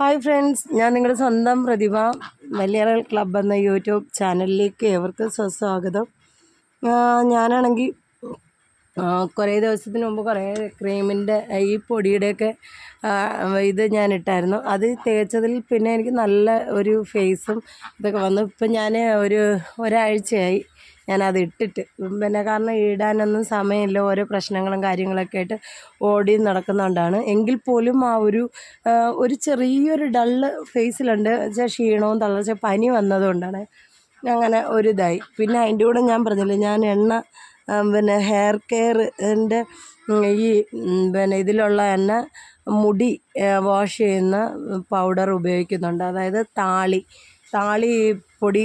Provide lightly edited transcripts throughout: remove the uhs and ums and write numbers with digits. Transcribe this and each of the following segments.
Hi friends, ഞാൻ നിങ്ങളുടെ സ്വന്തം പ്രതിഭ. മലയാളം ക്ലബ്ബ് എന്ന യൂട്യൂബ് ചാനലിലേക്ക് ഏവർക്കും സ്വാഗതം. ഞാനാണെങ്കിൽ കുറേ ദിവസത്തിന് മുമ്പ് കുറേ ക്രീമിൻ്റെ ഈ പൊടിയുടെയൊക്കെ ഇത് ഞാൻ ഇട്ടായിരുന്നു. അത് തേച്ചതിൽ പിന്നെ എനിക്ക് നല്ല ഒരു ഫേസും ഇതൊക്കെ വന്നു. ഇപ്പം ഞാൻ ഒരാഴ്ചയായി ഞാനത് ഇട്ടിട്ട്. പിന്നെ കാരണം ഇടാനൊന്നും സമയമില്ല, ഓരോ പ്രശ്നങ്ങളും കാര്യങ്ങളൊക്കെ ആയിട്ട് ഓടി നടക്കുന്നതുകൊണ്ടാണ്. എങ്കിൽ പോലും ആ ഒരു ചെറിയൊരു ഡള്ള് ഫേസിലുണ്ട്. വെച്ചാൽ ക്ഷീണവും തളർച്ച പനി വന്നതുകൊണ്ടാണ് അങ്ങനെ ഒരിതായി. പിന്നെ അതിൻ്റെ കൂടെ ഞാൻ പറഞ്ഞില്ലേ, ഞാൻ എണ്ണ പിന്നെ ഹെയർ കെയറിൻ്റെ ഈ പിന്നെ ഇതിലുള്ള എണ്ണ മുടി വാഷ് ചെയ്യുന്ന പൗഡർ ഉപയോഗിക്കുന്നുണ്ട്. അതായത് താളി പൊടി,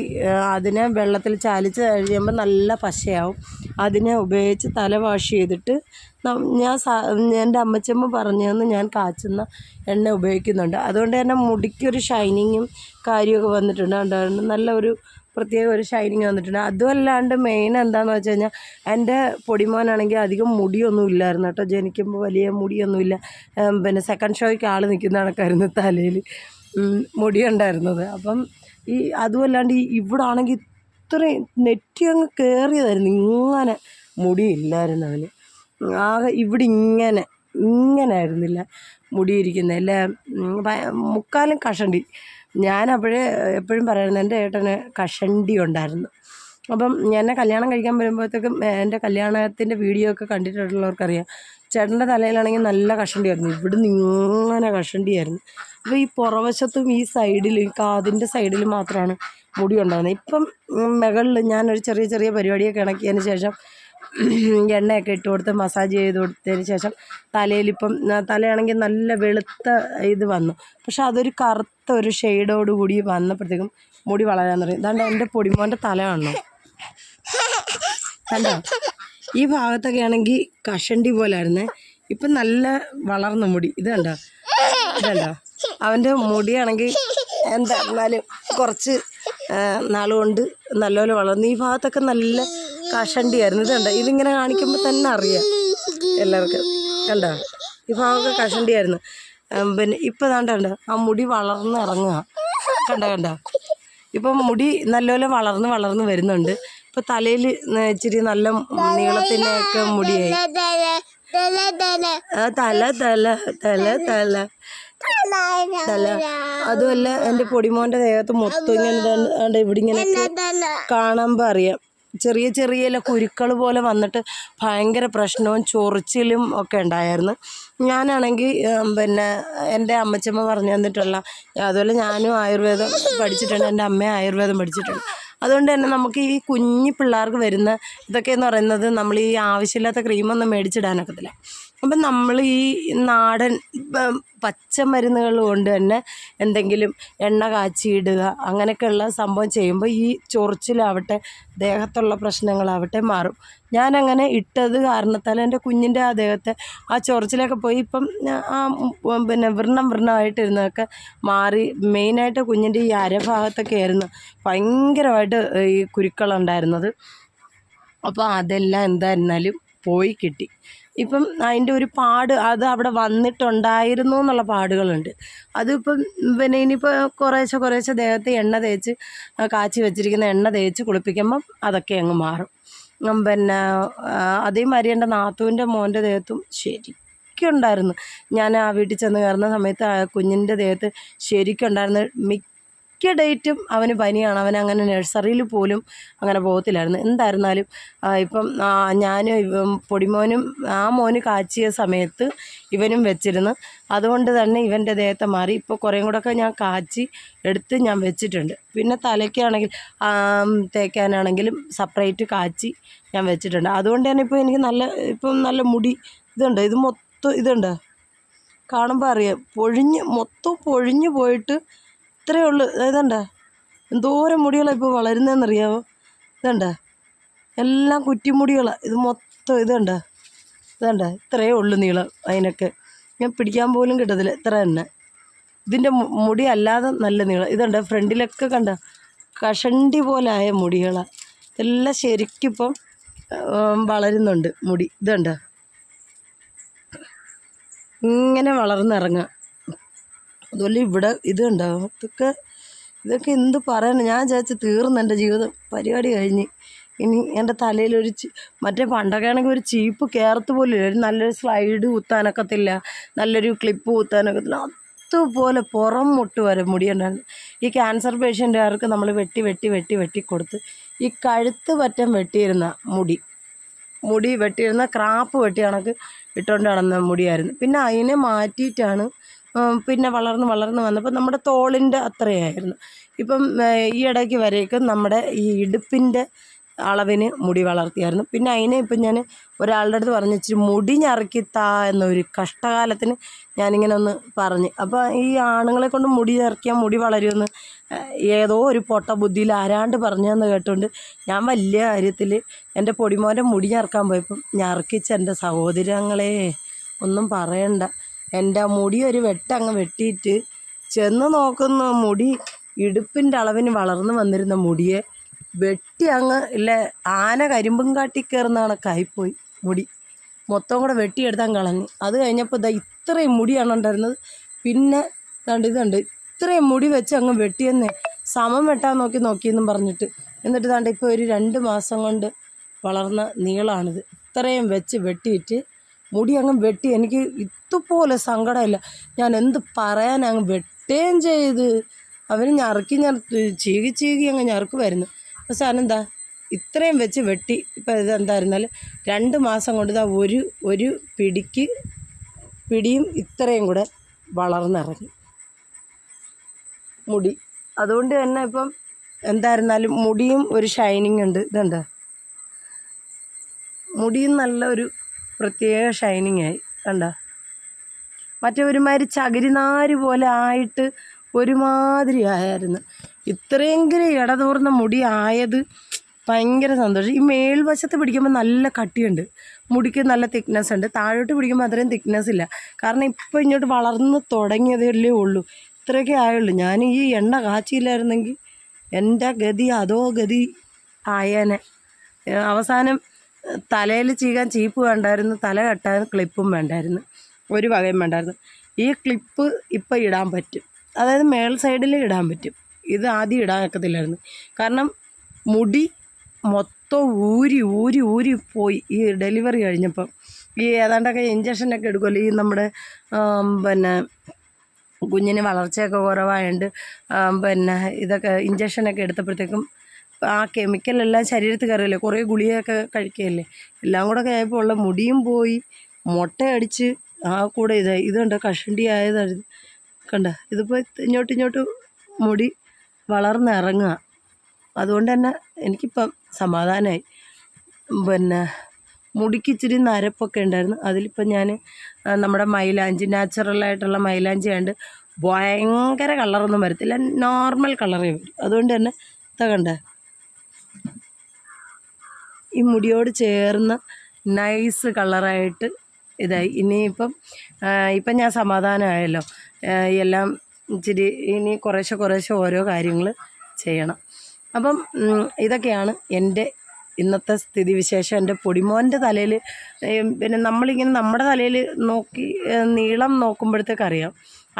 അതിനെ വെള്ളത്തിൽ ചാലിച്ച് കഴിയുമ്പോൾ നല്ല പശയാവും. അതിനെ ഉപയോഗിച്ച് തല വാഷ് ചെയ്തിട്ട് എൻ്റെ അമ്മച്ചമ്മ പറഞ്ഞു തന്ന് ഞാൻ കാച്ചുന്ന എണ്ണ ഉപയോഗിക്കുന്നുണ്ട്. അതുകൊണ്ട് തന്നെ മുടിക്കൊരു ഷൈനിങ്ങും കാര്യമൊക്കെ വന്നിട്ടുണ്ട്. നല്ല ഒരു പ്രത്യേക ഒരു ഷൈനിങ് വന്നിട്ടുണ്ട്. അതുമല്ലാണ്ട് മെയിൻ എന്താണെന്ന് വെച്ച് കഴിഞ്ഞാൽ, എൻ്റെ പൊടിമോനാണെങ്കിൽ അധികം മുടിയൊന്നും ഇല്ലായിരുന്നു കേട്ടോ. ജനിക്കുമ്പോൾ വലിയ മുടിയൊന്നുമില്ല. പിന്നെ സെക്കൻഡ് ഷോയ്ക്ക് ആൾ നിൽക്കുന്ന കണക്കായിരുന്നു തലയിൽ മുടിയുണ്ടായിരുന്നത്. അപ്പം അതുമല്ലാണ്ട് ഇവിടെ ആണെങ്കിൽ ഇത്രയും നെറ്റി അങ്ങ് കയറിയതായിരുന്നു. ഇങ്ങനെ മുടിയില്ലായിരുന്നു അവന്. ആകെ ഇവിടെ ഇങ്ങനെ ആയിരുന്നില്ല മുടിയിരിക്കുന്നത്. അല്ല, മുക്കാലും കഷണ്ടി. ഞാനപ്പോഴേ എപ്പോഴും പറയായിരുന്നു, എൻ്റെ ഏട്ടന് കഷണ്ടി ഉണ്ടായിരുന്നു. അപ്പം എന്നെ കല്യാണം കഴിക്കാൻ വരുമ്പോഴത്തേക്കും എൻ്റെ കല്യാണത്തിൻ്റെ വീഡിയോ ഒക്കെ കണ്ടിട്ടുള്ളവർക്കറിയാം, ചേട്ടൻ്റെ തലയിലാണെങ്കിൽ നല്ല കഷണ്ടിയായിരുന്നു. ഇവിടുന്ന് ഇങ്ങനെ കഷണ്ടിയായിരുന്നു. അപ്പോൾ ഈ പുറവശത്തും ഈ സൈഡിൽ, ഈ കാതിൻ്റെ സൈഡിൽ മാത്രമാണ് മുടി ഉണ്ടാകുന്നത്. ഇപ്പം മുകളിൽ ഞാനൊരു ചെറിയ പരിപാടിയൊക്കെ ഇണക്കിയതിന് ശേഷം എണ്ണയൊക്കെ ഇട്ട് കൊടുത്ത് മസാജ് ചെയ്ത് കൊടുത്തതിന് ശേഷം തലയിലിപ്പം തലയാണെങ്കിൽ നല്ല വെളുത്ത ഇത് വന്നു. പക്ഷെ അതൊരു കറുത്ത ഒരു ഷെയ്ഡോട് കൂടി വന്നപ്പോഴത്തേക്കും മുടി വളരാൻ തുടങ്ങി. അതാണ്ട് എൻ്റെ പൊടിമോൻ്റെ തല കാണണോ, കണ്ടോ? ഈ ഭാഗത്തൊക്കെ ആണെങ്കിൽ കഷണ്ടി പോലായിരുന്നേ. ഇപ്പം നല്ല വളർന്ന മുടി. ഇത് കണ്ടോ? അവൻ്റെ മുടിയാണെങ്കിൽ എന്നാലും കുറച്ച് നാളുകൊണ്ട് നല്ലപോലെ വളർന്നു. ഈ ഭാഗത്തൊക്കെ നല്ല കഷണ്ടിയായിരുന്നു. ഇത് കണ്ടോ? ഇതിങ്ങനെ കാണിക്കുമ്പോൾ തന്നെ അറിയാം എല്ലാവർക്കും. കണ്ടോ? ഈ ഭാഗമൊക്കെ കഷണ്ടിയായിരുന്നു. പിന്നെ ഇപ്പം കണ്ടോ, ആ മുടി വളർന്ന് ഇറങ്ങുക. കണ്ടോ? ഇപ്പം മുടി നല്ലപോലെ വളർന്ന് വരുന്നുണ്ട്. ഇപ്പം തലയിൽ ഇച്ചിരി നല്ല നീളത്തിനൊക്കെ മുടിയായി. തല അതുമല്ല, എൻ്റെ പൊടിമോൻ്റെ ദേഹത്ത് മൊത്തം ഇങ്ങനെ ഇവിടെ ഇങ്ങനെയൊക്കെ കാണുമ്പോൾ അറിയാം. ചെറിയ കുരുക്കൾ പോലെ വന്നിട്ട് ഭയങ്കര പ്രശ്നവും ചൊറിച്ചിലും ഒക്കെ ഉണ്ടായിരുന്നു. ഞാനാണെങ്കിൽ പിന്നെ എൻ്റെ അമ്മച്ചമ്മ പറഞ്ഞു തന്നിട്ടുള്ള, അതുപോലെ ഞാനും ആയുർവേദം പഠിച്ചിട്ടുണ്ട്, എൻ്റെ അമ്മ ആയുർവേദം പഠിച്ചിട്ടുണ്ട്. അതുകൊണ്ട് തന്നെ നമുക്ക് ഈ കുഞ്ഞു പിള്ളേർക്ക് വരുന്ന ഇതൊക്കെയെന്ന് പറയുന്നത് നമ്മൾ ഈ ആവശ്യമില്ലാത്ത ക്രീമൊന്നും മേടിച്ചിടാനൊക്കത്തില്ല. അപ്പം നമ്മൾ ഈ നാടൻ പച്ചമരുന്നുകൾ കൊണ്ട് തന്നെ എന്തെങ്കിലും എണ്ണ കാച്ചിയിടുക, അങ്ങനെയൊക്കെയുള്ള സംഭവം ചെയ്യുമ്പോൾ ഈ ചൊറിച്ചിലാവട്ടെ ദേഹത്തുള്ള പ്രശ്നങ്ങളാവട്ടെ മാറും. ഞാനങ്ങനെ ഇട്ടത് കാരണത്താൽ എൻ്റെ കുഞ്ഞിൻ്റെ ആ ദേഹത്തെ ആ ചൊറിച്ചിലൊക്കെ പോയി. ഇപ്പം പിന്നെ വൃണമായിട്ടിരുന്നതൊക്കെ മാറി. മെയിനായിട്ട് കുഞ്ഞിൻ്റെ ഈ അരഭാഗത്തൊക്കെ ആയിരുന്നു ഭയങ്കരമായിട്ട് ഈ കുരുക്കളുണ്ടായിരുന്നത്. അപ്പോൾ അതെല്ലാം എന്തായിരുന്നാലും പോയി കിട്ടി. ഇപ്പം അതിൻ്റെ ഒരു പാട് അത് അവിടെ വന്നിട്ടുണ്ടായിരുന്നു എന്നുള്ള പാടുകളുണ്ട്. അതിപ്പം പിന്നെ ഇനിയിപ്പോൾ കുറേശ്ശെ ദേഹത്ത് എണ്ണ തേച്ച് കാച്ചി വെച്ചിരിക്കുന്ന എണ്ണ തേച്ച് കുളിപ്പിക്കുമ്പം അതൊക്കെ അങ്ങ് മാറും. പിന്നെ അതേമാതിരി എൻ്റെ നാത്തൂൻ്റെ മോൻ്റെ ദേഹത്തും ശരിക്കും ഉണ്ടായിരുന്നു. ഞാൻ ആ വീട്ടിൽ ചെന്ന് കയറുന്ന സമയത്ത് ആ കുഞ്ഞിൻ്റെ ദേഹത്ത് ശരിക്കും ഉണ്ടായിരുന്നു. മിക്ക ഡേറ്റും അവന് പനിയാണ്. അവനങ്ങനെ നഴ്സറിയിൽ പോലും അങ്ങനെ പോകത്തില്ലായിരുന്നു. എന്തായിരുന്നാലും ഇപ്പം ഞാനും പൊടിമോനും ആ മോന് കാച്ചിയ സമയത്ത് ഇവനും വെച്ചിരുന്നു. അതുകൊണ്ട് തന്നെ ഇവൻ്റെ ദേഹത്തെ മാറി. ഇപ്പോൾ കുറേയും കൂടെയൊക്കെ ഞാൻ കാച്ചി എടുത്ത് ഞാൻ വെച്ചിട്ടുണ്ട്. പിന്നെ തലയ്ക്കാണെങ്കിൽ തേക്കാനാണെങ്കിലും സെപ്പറേറ്റ് കാച്ചി ഞാൻ വെച്ചിട്ടുണ്ട്. അതുകൊണ്ട് തന്നെ ഇപ്പോൾ എനിക്ക് നല്ല മുടി ഇതുണ്ട്. ഇത് മൊത്തം ഇതുണ്ട്, കാണുമ്പോൾ അറിയാം, മൊത്തം പൊഴിഞ്ഞു പോയിട്ട് ഇത്രയേ ഉള്ളൂ. ഇതുണ്ട്, എന്തോരം മുടികളാണ് ഇപ്പോൾ വളരുന്നതെന്നറിയാമോ? ഇതുണ്ട്, എല്ലാം കുറ്റിമുടികളാണ്. ഇത് മൊത്തം ഇതുണ്ട്, ഇത്രയേ ഉള്ളൂ നീളം. അതിനൊക്കെ ഞാൻ പിടിക്കാൻ പോലും കിട്ടത്തില്ല, ഇത്ര തന്നെ. ഇതിൻ്റെ മുടി അല്ലാതെ നല്ല നീളം. ഇതുണ്ട്, ഫ്രണ്ടിലൊക്കെ കണ്ട കഷണ്ടി പോലായ മുടികളാണ്. ഇതെല്ലാം ശരിക്കിപ്പം വളരുന്നുണ്ട് മുടി. ഇതുണ്ട്, ഇങ്ങനെ വളർന്നിറങ്ങുക. അതുപോലെ ഇവിടെ ഇതുണ്ടോ, ഇതൊക്കെ എന്ത് പറയണം. ഞാൻ വിചാരിച്ച് തീർന്നു എൻ്റെ ജീവിതം, പരിപാടി കഴിഞ്ഞ്. ഇനി എൻ്റെ തലയിലൊരു മറ്റേ പണ്ടൊക്കെ ആണെങ്കിൽ ഒരു ചീപ്പ് കയറത്ത് പോലും ഇല്ല, ഒരു നല്ലൊരു സ്ലൈഡ് കുത്താനൊക്കത്തില്ല, നല്ലൊരു ക്ലിപ്പ് കുത്താനൊക്കത്തില്ല, അതുപോലെ പുറം മുട്ട് വരെ മുടിയുണ്ടായിരുന്നു. ഈ ക്യാൻസർ പേഷ്യൻ്റുകാർക്ക് നമ്മൾ വെട്ടി വെട്ടി വെട്ടി വെട്ടി കൊടുത്ത് ഈ കഴുത്ത് പറ്റം വെട്ടിയിരുന്ന മുടി വെട്ടിയിരുന്ന ക്രാപ്പ് വെട്ടി കണക്ക് ഇട്ടുകൊണ്ട് നടന്ന മുടിയായിരുന്നു. പിന്നെ അതിനെ മാറ്റിയിട്ടാണ് പിന്നെ വളർന്ന് വന്നപ്പോൾ നമ്മുടെ തോളിൻ്റെ അത്രയായിരുന്നു. ഇപ്പം ഈ ഇടയ്ക്ക് വരേക്കും നമ്മുടെ ഈ ഇടുപ്പിൻ്റെ അളവിന് മുടി വളർത്തിയായിരുന്നു. പിന്നെ അതിനെ ഇപ്പം ഞാൻ ഒരാളുടെ അടുത്ത് പറഞ്ഞ് ഇച്ചിരി മുടി ഞറുക്കിത്താ എന്നൊരു കഷ്ടകാലത്തിന് ഞാനിങ്ങനെ ഒന്ന് പറഞ്ഞ്. അപ്പോൾ ഈ ആണുങ്ങളെ കൊണ്ട് മുടി ഞറുക്കിയാൽ മുടി വളരുമെന്ന് ഏതോ ഒരു പൊട്ട ബുദ്ധിയിൽ ആരാണ്ട് പറഞ്ഞതെന്ന് കേട്ടുകൊണ്ട് ഞാൻ വലിയ കാര്യത്തിൽ എൻ്റെ പൊടിമോൻ്റെ മുടി ഞറുക്കാൻ പോയപ്പം ഞറുക്കിച്ച എൻ്റെ സഹോദരങ്ങളെ ഒന്നും പറയണ്ട. എൻ്റെ മുടി ഒരു വെട്ടങ്ങ് വെട്ടിയിട്ട് ചെന്ന് നോക്കുന്ന മുടി ഇടുപ്പിൻ്റെ അളവിന് വളർന്നു വന്നിരുന്ന മുടിയെ വെട്ടി അങ്ങ് ഇല്ലേ ആന കരിമ്പും കാട്ടി കയറുന്ന കണക്കായിപ്പോയി. മുടി മൊത്തം കൂടെ വെട്ടിയെടുത്താൻ കളഞ്ഞ്. അത് കഴിഞ്ഞപ്പോൾ ഇതാ ഇത്രയും മുടിയാണ് ഉണ്ടായിരുന്നത്. പിന്നെ ഇതുണ്ട് ഇത്രയും മുടി വെച്ച് അങ്ങ് വെട്ടിയെന്നേ, സമം വെട്ടാൻ നോക്കിയെന്നും പറഞ്ഞിട്ട്. എന്നിട്ട് ദാണ്ട് ഇപ്പോൾ ഒരു 2 മാസം കൊണ്ട് വളർന്ന നീളമാണിത്. ഇത്രയും വെച്ച് വെട്ടിയിട്ട് മുടി അങ്ങ് വെട്ടി. എനിക്ക് ഇതുപോലെ സങ്കടമില്ല, ഞാൻ എന്ത് പറയാൻ, അങ്ങ് വെട്ടുകയും ചെയ്ത്. അവർ ഞറുക്കി ചീകി അങ്ങ് ഞറുക്കുമായിരുന്നു. അവസാനം എന്താ ഇത്രയും വെച്ച് വെട്ടി. ഇപ്പം ഇതെന്തായിരുന്നാലും 2 മാസം കൊണ്ട് ഇതാ ഒരു പിടിയും ഇത്രയും കൂടെ വളർന്നിറങ്ങി മുടി. അതുകൊണ്ട് തന്നെ ഇപ്പം എന്തായിരുന്നാലും മുടിയും ഒരു ഷൈനിങ് ഉണ്ട്. ഇതുണ്ട്, മുടിയും നല്ല ഒരു പ്രത്യേക ഷൈനിങ് ആയി കണ്ട. മറ്റേ ഒരുമാതിരി ചകിരിനാര് പോലെ ആയിട്ട് ഒരുമാതിരി ആയിരുന്നു. ഇത്രയെങ്കിലും ഇടതൂർന്ന മുടി ആയത് ഭയങ്കര സന്തോഷം. ഈ മേൽവശത്ത് പിടിക്കുമ്പോൾ നല്ല കട്ടിയുണ്ട്, മുടിക്ക് നല്ല തിക്നെസ് ഉണ്ട്. താഴോട്ട് പിടിക്കുമ്പോൾ അത്രയും തിക്നെസ് ഇല്ല. കാരണം ഇപ്പോൾ ഇങ്ങോട്ട് വളർന്ന് തുടങ്ങിയതല്ലേ ഉള്ളൂ, ഇത്രയൊക്കെ ആയുള്ളൂ. ഞാൻ ഈ എണ്ണ കാച്ചിയില്ലായിരുന്നെങ്കിൽ എൻ്റെ ഗതി അതോ ഗതി ആയേനെ. അവസാനം തലയിൽ ചീകാൻ ചീപ്പ് വേണ്ടായിരുന്നു, തല കെട്ടാൻ ക്ലിപ്പും വേണ്ടായിരുന്നു, ഒരു വകയും വേണ്ടായിരുന്നു. ഈ ക്ലിപ്പ് ഇപ്പോൾ ഇടാൻ പറ്റും, അതായത് മേൽ സൈഡിൽ ഇടാൻ പറ്റും. ഇത് ആദ്യം ഇടാൻ ഒക്കത്തില്ലായിരുന്നു. കാരണം മുടി മൊത്തം ഊരി പോയി ഈ ഡെലിവറി കഴിഞ്ഞപ്പം. ഈ ഏതാണ്ടൊക്കെ ഇഞ്ചക്ഷനൊക്കെ എടുക്കുമല്ലോ, ഈ നമ്മുടെ പിന്നെ കുഞ്ഞിന് വളർച്ചയൊക്കെ കുറവായതുകൊണ്ട് പിന്നെ ഇതൊക്കെ ഇഞ്ചക്ഷനൊക്കെ എടുത്തപ്പോഴത്തേക്കും ആ കെമിക്കലെല്ലാം ശരീരത്തിൽ കയറിയല്ലേ, കുറേ ഗുളികയൊക്കെ കഴിക്കുകയല്ലേ, എല്ലാം കൂടെ ആയപ്പോൾ ഉള്ള മുടിയും പോയി, മുട്ടയടിച്ച് ആ കൂടെ ഇതുണ്ട് കഷണ്ടി ആയതായിരുന്നു കണ്ട. ഇതിപ്പോൾ ഇങ്ങോട്ട് മുടി വളർന്നിറങ്ങുക. അതുകൊണ്ട് തന്നെ എനിക്കിപ്പം സമാധാനമായി. പിന്നെ മുടിക്ക് ഇച്ചിരി നരപ്പൊക്കെ ഉണ്ടായിരുന്നു, അതിലിപ്പം ഞാൻ നമ്മുടെ മൈലാഞ്ചി, നാച്ചുറലായിട്ടുള്ള മൈലാഞ്ചി ആയതുകൊണ്ട് ഭയങ്കര കളറൊന്നും വരത്തില്ല, നോർമൽ കളറേ വരും. അതുകൊണ്ട് തന്നെ കണ്ട ഈ മുടിയോട് ചേർന്ന് നൈസ് കളറായിട്ട് ഇതായി. ഇപ്പം ഞാൻ സമാധാനമായല്ലോ. എല്ലാം ഇച്ചിരി ഇനി കുറേശ്ശെ ഓരോ കാര്യങ്ങൾ ചെയ്യണം. അപ്പം ഇതൊക്കെയാണ് എൻ്റെ ഇന്നത്തെ സ്ഥിതിവിശേഷം. എൻ്റെ പൊടിമോൻ്റെ തലയിൽ പിന്നെ നമ്മളിങ്ങനെ നമ്മുടെ തലയിൽ നോക്കി നീളം നോക്കുമ്പോഴത്തേക്കറിയാം,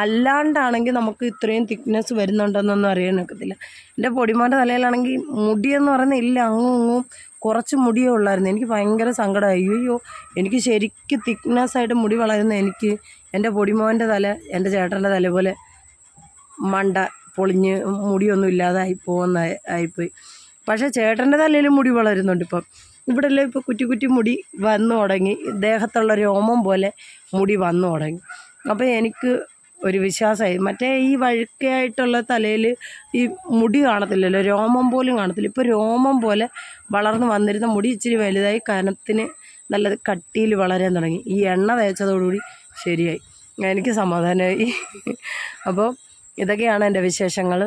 അല്ലാണ്ടാണെങ്കിൽ നമുക്ക് ഇത്രയും തിക്നെസ് വരുന്നുണ്ടെന്നൊന്നും അറിയാൻ ഒക്കത്തില്ല. എൻ്റെ പൊടിമോൻ്റെ തലയിലാണെങ്കിൽ മുടിയെന്ന് പറയുന്നത് ഇല്ല, അങ്ങും കുറച്ച് മുടിയേ ഉള്ളായിരുന്നു. എനിക്ക് ഭയങ്കര സങ്കടമായി. അയ്യോ, എനിക്ക് ശരിക്കും തിക്നെസ്സായിട്ട് മുടി വളരുന്ന എനിക്ക് എൻ്റെ പൊടിമോൻ്റെ തല എൻ്റെ ചേട്ടൻ്റെ തല പോലെ മണ്ട പൊളിഞ്ഞ് മുടിയൊന്നും ഇല്ലാതായി ആയിപ്പോയി. പക്ഷേ ചേട്ടൻ്റെ തലയിൽ മുടി വളരുന്നുണ്ട്. ഇപ്പം ഇവിടെല്ലാം ഇപ്പോൾ കുറ്റി മുടി വന്നു തുടങ്ങി, ദേഹത്തുള്ള രോമം പോലെ മുടി വന്നു തുടങ്ങി. അപ്പോൾ എനിക്ക് ഒരു വിശ്വാസമായി. മറ്റേ ഈ വഴുക്കയായിട്ടുള്ള തലയിൽ ഈ മുടി കാണത്തില്ലല്ലോ, രോമം പോലും കാണത്തില്ല. ഇപ്പോൾ രോമം പോലെ വളർന്നു വന്നിരുന്ന മുടി ഇച്ചിരി വലുതായി, കനത്തിന് നല്ല കട്ടിയിൽ വളരാൻ തുടങ്ങി. ഈ എണ്ണ തേച്ചതോടുകൂടി ശരിയായി, എനിക്ക് സമാധാനമായി. അപ്പോൾ ഇതൊക്കെയാണ് എൻ്റെ വിശേഷങ്ങൾ.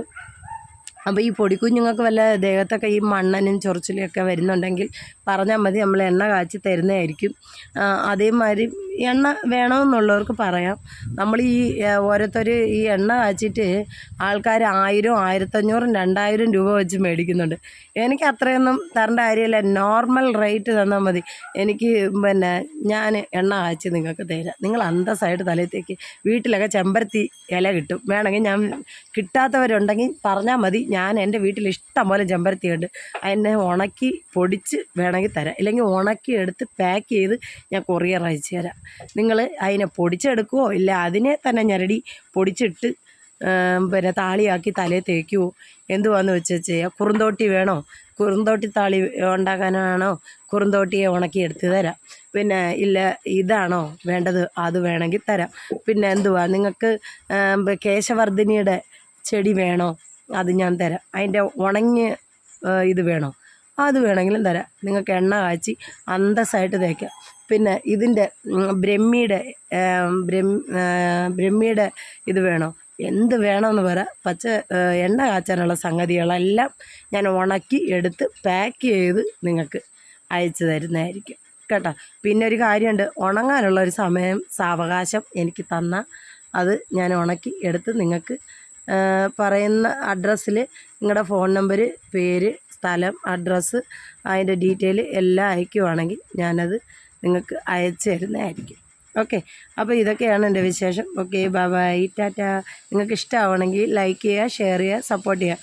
അപ്പോൾ ഈ പൊടിക്കുഞ്ഞുങ്ങൾക്ക് വല്ല ദേഹത്തൊക്കെ ഈ മണ്ണനും ചൊറിച്ചിലൊക്കെ വരുന്നുണ്ടെങ്കിൽ പറഞ്ഞാൽ മതി, നമ്മൾ എണ്ണ കാച്ചി തരുന്നതായിരിക്കും. അതേമാതിരി എണ്ണ വേണമെന്നുള്ളവർക്ക് പറയാം. നമ്മൾ ഈ ഓരോരുത്തർ ഈ എണ്ണ കാച്ചിട്ട് ആൾക്കാർ 1000, 1500, 2000 രൂപ വെച്ച് മേടിക്കുന്നുണ്ട്. എനിക്ക് അത്രയൊന്നും തരേണ്ട കാര്യമില്ല. നോർമൽ റേറ്റ് തന്നാൽ മതി. എനിക്ക് പിന്നെ ഞാൻ എണ്ണ കാച്ചി നിങ്ങൾക്ക് തരാം. നിങ്ങൾ അന്തസ്സായിട്ട് തലത്തേക്ക് വീട്ടിലൊക്കെ ചെമ്പരത്തി ഇല കിട്ടും. വേണമെങ്കിൽ ഞാൻ കിട്ടാത്തവരുണ്ടെങ്കിൽ പറഞ്ഞാൽ മതി. ഞാൻ എൻ്റെ വീട്ടിൽ ഇഷ്ടം പോലെ ചെമ്പരത്തിയുണ്ട്. അതിനെ ഉണക്കി പൊടിച്ച് വേണമെങ്കിൽ തരാം. ഇല്ലെങ്കിൽ ഉണക്കി എടുത്ത് പാക്ക് ചെയ്ത് ഞാൻ കൊറിയർ അയച്ചു തരാം. നിങ്ങൾ അതിനെ പൊടിച്ചെടുക്കുവോ ഇല്ല അതിനെ തന്നെ ഞെരടി പൊടിച്ചിട്ട് പിന്നെ താളിയാക്കി തലയിൽ തേക്കുവോ എന്തുവാന്ന് വെച്ച് ചെയ്യുക. കുറുന്തോട്ടി വേണോ? കുറുന്തോട്ടി താളി ഉണ്ടാക്കാനാണോ? കുറുന്തോട്ടിയെ ഉണക്കി എടുത്ത് തരാം. പിന്നെ ഇല്ല ഇതാണോ വേണ്ടത്? അത് വേണമെങ്കിൽ തരാം. പിന്നെ എന്തുവാ നിങ്ങൾക്ക് കേശവർദ്ധിനിയുടെ ചെടി വേണോ? അത് ഞാൻ തരാം. അതിൻ്റെ ഉണങ്ങിയ ഇത് വേണോ? അത് വേണമെങ്കിലും തരാം. നിങ്ങൾക്ക് എണ്ണ കാച്ചി അന്തസ്സായിട്ട് തേക്കാം. പിന്നെ ഇതിൻ്റെ ബ്രഹ്മിയുടെ ഇത് വേണോ? എന്ത് വേണമെന്ന് പറ. എണ്ണ കാച്ചാനുള്ള സംഗതികളെല്ലാം ഞാൻ ഉണക്കി എടുത്ത് പാക്ക് ചെയ്ത് നിങ്ങൾക്ക് അയച്ചു തരുന്നതായിരിക്കും കേട്ടോ. പിന്നെ ഒരു കാര്യമുണ്ട്, ഉണങ്ങാനുള്ള ഒരു സമയം സാവകാശം എനിക്ക് തന്നാൽ അത് ഞാൻ ഉണക്കി എടുത്ത് നിങ്ങൾക്ക് പറയുന്ന അഡ്രസ്സിൽ നിങ്ങളുടെ ഫോൺ നമ്പർ, പേര്, സ്ഥലം, അഡ്രസ്സ്, അതിൻ്റെ ഡീറ്റെയിൽ എല്ലാം അയക്കുവാണെങ്കിൽ ഞാനത് നിങ്ങൾക്ക് അയച്ചു തരുന്നതായിരിക്കും. ഓക്കെ, അപ്പോൾ ഇതൊക്കെയാണ് എൻ്റെ വിശേഷം. Okay, bye bye, Tata. നിങ്ങൾക്ക് ഇഷ്ടമാവണമെങ്കിൽ ലൈക്ക് ചെയ്യുക, ഷെയർ ചെയ്യുക, സപ്പോർട്ട് ചെയ്യുക,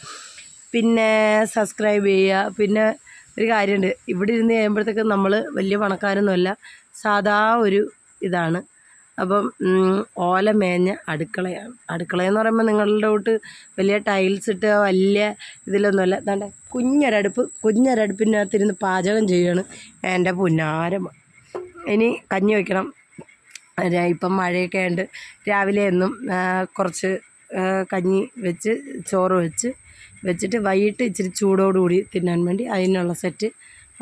പിന്നെ സബ്സ്ക്രൈബ് ചെയ്യുക. പിന്നെ ഒരു കാര്യമുണ്ട്, ഇവിടെ ഇരുന്ന് കഴിയുമ്പോഴത്തേക്കും നമ്മൾ വലിയ പണക്കാരൊന്നുമല്ല, സാധാ ഒരു ഇതാണ്. അപ്പം ഓല മേഞ്ഞ അടുക്കളയാണ്. അടുക്കളയെന്ന് പറയുമ്പോൾ നിങ്ങളുടെ തൊട്ട് വലിയ ടൈൽസ് ഇട്ട് വലിയ ഇതിലൊന്നുമല്ല. അതാണ്ട് കുഞ്ഞൊരടുപ്പിനകത്തിരുന്ന് പാചകം ചെയ്യുകയാണ് എൻ്റെ പുന്നാരമ്മ. ഇനി കഞ്ഞി വയ്ക്കണം. ഇപ്പം മഴയൊക്കെ ഉണ്ട്. രാവിലെ എന്നും കുറച്ച് കഞ്ഞി വെച്ച് ചോറ് വെച്ചിട്ട് വൈകിട്ട് ഇച്ചിരി ചൂടോടുകൂടി തിന്നാൻ വേണ്ടി അതിനുള്ള സെറ്റ്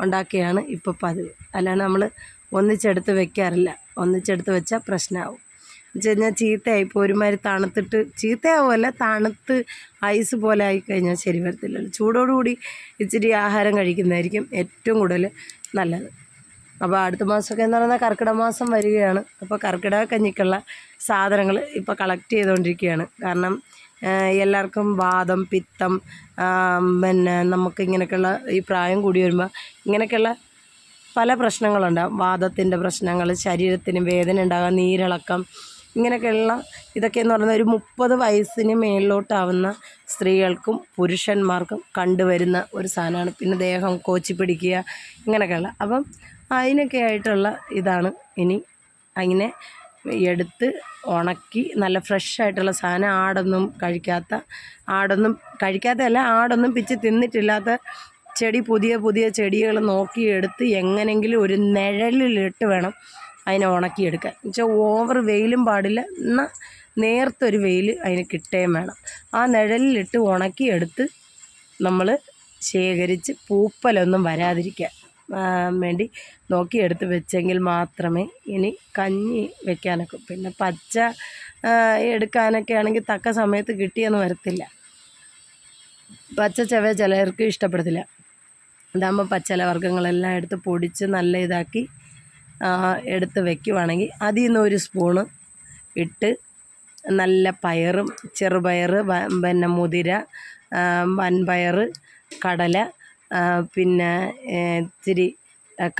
ഉണ്ടാക്കിയാണ് ഇപ്പോൾ പതിവ്. അല്ലാണ്ട് നമ്മൾ ഒന്നിച്ചെടുത്ത് വെക്കാറില്ല. ഒന്നിച്ചെടുത്ത് വെച്ചാൽ പ്രശ്നമാവും. എന്ന് വെച്ച് കഴിഞ്ഞാൽ ചീത്തയായി. ഇപ്പോൾ ഒരുമാതിരി തണുത്തിട്ട് ചീത്തയാവുമല്ല, തണുത്ത് ഐസ് പോലെ ആയിക്കഴിഞ്ഞാൽ ശരി വരത്തില്ലല്ലോ. ചൂടോടുകൂടി ഇച്ചിരി ആഹാരം കഴിക്കുന്നതായിരിക്കും ഏറ്റവും കൂടുതൽ നല്ലത്. അപ്പോൾ അടുത്ത മാസമൊക്കെ എന്ന് പറയുന്നത് കർക്കിടക മാസം വരികയാണ്. അപ്പോൾ കർക്കിടക കഞ്ഞിക്കുള്ള സാധനങ്ങൾ ഇപ്പോൾ കളക്ട് ചെയ്തുകൊണ്ടിരിക്കുകയാണ്. കാരണം എല്ലാവർക്കും വാദം, പിത്തം, പിന്നെ നമുക്ക് ഇങ്ങനെയൊക്കെയുള്ള ഈ പ്രായം കൂടി വരുമ്പോൾ ഇങ്ങനെയൊക്കെയുള്ള പല പ്രശ്നങ്ങളുണ്ടാകും. വാദത്തിൻ്റെ പ്രശ്നങ്ങൾ, ശരീരത്തിന് വേദന ഉണ്ടാകുക, നീരിളക്കം, ഇങ്ങനെയൊക്കെയുള്ള ഇതൊക്കെയെന്ന് പറയുന്നത് ഒരു 30 വയസ്സിന് മേളിലോട്ടാവുന്ന സ്ത്രീകൾക്കും പുരുഷന്മാർക്കും കണ്ടുവരുന്ന ഒരു സാധനമാണ്. പിന്നെ ദേഹം കോച്ചി പിടിക്കുക, ഇങ്ങനെയൊക്കെയുള്ള. അപ്പം അതിനൊക്കെ ആയിട്ടുള്ള ഇതാണ്. ഇനി അങ്ങനെ എടുത്ത് ഉണക്കി നല്ല ഫ്രഷ് ആയിട്ടുള്ള സാധനം, ആടൊന്നും കഴിക്കാത്തതല്ല, ആടൊന്നും പിച്ച് തിന്നിട്ടില്ലാത്ത പുതിയ ചെടികൾ നോക്കിയെടുത്ത് എങ്ങനെങ്കിലും ഒരു നിഴലിലിട്ട് വേണം അതിനെ ഉണക്കിയെടുക്കാൻ. എന്നുവെച്ചാൽ ഓവർ വെയിലും പാടില്ല, എന്നാൽ നേർത്തൊരു വെയിൽ അതിന് കിട്ടുകയും വേണം. ആ നിഴലിലിട്ട് ഉണക്കിയെടുത്ത് നമ്മൾ ശേഖരിച്ച് പൂപ്പലൊന്നും വരാതിരിക്കാൻ വേണ്ടി നോക്കിയെടുത്ത് വെച്ചെങ്കിൽ മാത്രമേ ഇനി കഞ്ഞി വെക്കാനൊക്കെ. പിന്നെ പച്ച എടുക്കാനൊക്കെ ആണെങ്കിൽ തക്ക സമയത്ത് കിട്ടിയെന്ന് വരത്തില്ല. പച്ച ചിലർക്ക് ഇഷ്ടപ്പെടത്തില്ല. ഇതാകുമ്പോൾ പച്ചിലവർഗ്ഗങ്ങളെല്ലാം എടുത്ത് പൊടിച്ച് നല്ല ഇതാക്കി എടുത്ത് വയ്ക്കുവാണെങ്കിൽ അതിൽ നിന്ന് ഒരു സ്പൂണ് ഇട്ട് നല്ല പയറും, ചെറുപയർ, പിന്നെ മുതിര, വൻപയർ, കടല, പിന്നെ ഇത്തിരി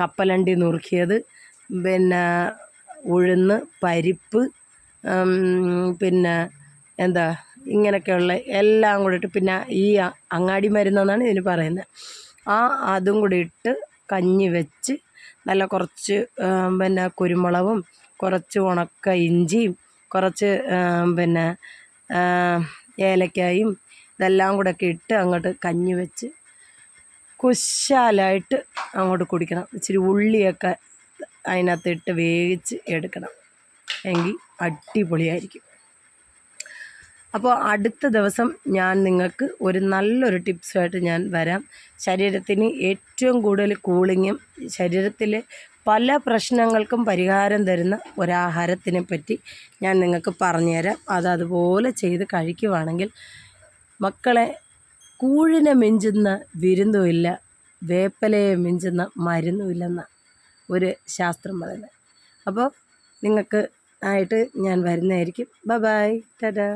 കപ്പലണ്ടി നുറുക്കിയത്, പിന്നെ ഉഴുന്ന്, പരിപ്പ്, പിന്നെ എന്താ ഇങ്ങനെയൊക്കെയുള്ള എല്ലാം കൂടി ഇട്ട്, പിന്നെ ഈ അങ്ങാടി മരുന്നെന്നാണ് ഇതിന് പറയുന്നത്, അതും കൂടി ഇട്ട് കഞ്ഞി വെച്ച് നല്ല കുറച്ച് പിന്നെ കുരുമുളകും, കുറച്ച് ഉണക്ക ഇഞ്ചിയും, കുറച്ച് പിന്നെ ഏലക്കായും ഇതെല്ലാം കൂടെ ഒക്കെ ഇട്ട് അങ്ങോട്ട് കഞ്ഞി വെച്ച് കുശാലായിട്ട് അങ്ങോട്ട് കുടിക്കണം. ഇച്ചിരി ഉള്ളിയൊക്കെ അതിനകത്തിട്ട് വേവിച്ച് എടുക്കണം. എങ്കിൽ അടിപൊളിയായിരിക്കും. അപ്പോൾ അടുത്ത ദിവസം ഞാൻ നിങ്ങൾക്ക് ഒരു നല്ലൊരു ടിപ്സുമായിട്ട് ഞാൻ വരാം. ശരീരത്തിന് ഏറ്റവും കൂടുതൽ കൂളിങ്ങും ശരീരത്തിൽ പല പ്രശ്നങ്ങൾക്കും പരിഹാരം തരുന്ന ഒരാഹാരത്തിനെ പറ്റി ഞാൻ നിങ്ങൾക്ക് പറഞ്ഞുതരാം. അതുപോലെ ചെയ്ത് കഴിക്കുവാണെങ്കിൽ മക്കളെ, കൂഴിനെ മിഞ്ചുന്ന വിരുന്നുമില്ല, വേപ്പലയെ മിഞ്ചുന്ന മരുന്നുമില്ലെന്ന ഒരു ശാസ്ത്രം പറയുന്നത്. അപ്പോൾ നിങ്ങൾക്ക് ആയിട്ട് ഞാൻ വരുന്നതായിരിക്കും. Bye bye, Tata.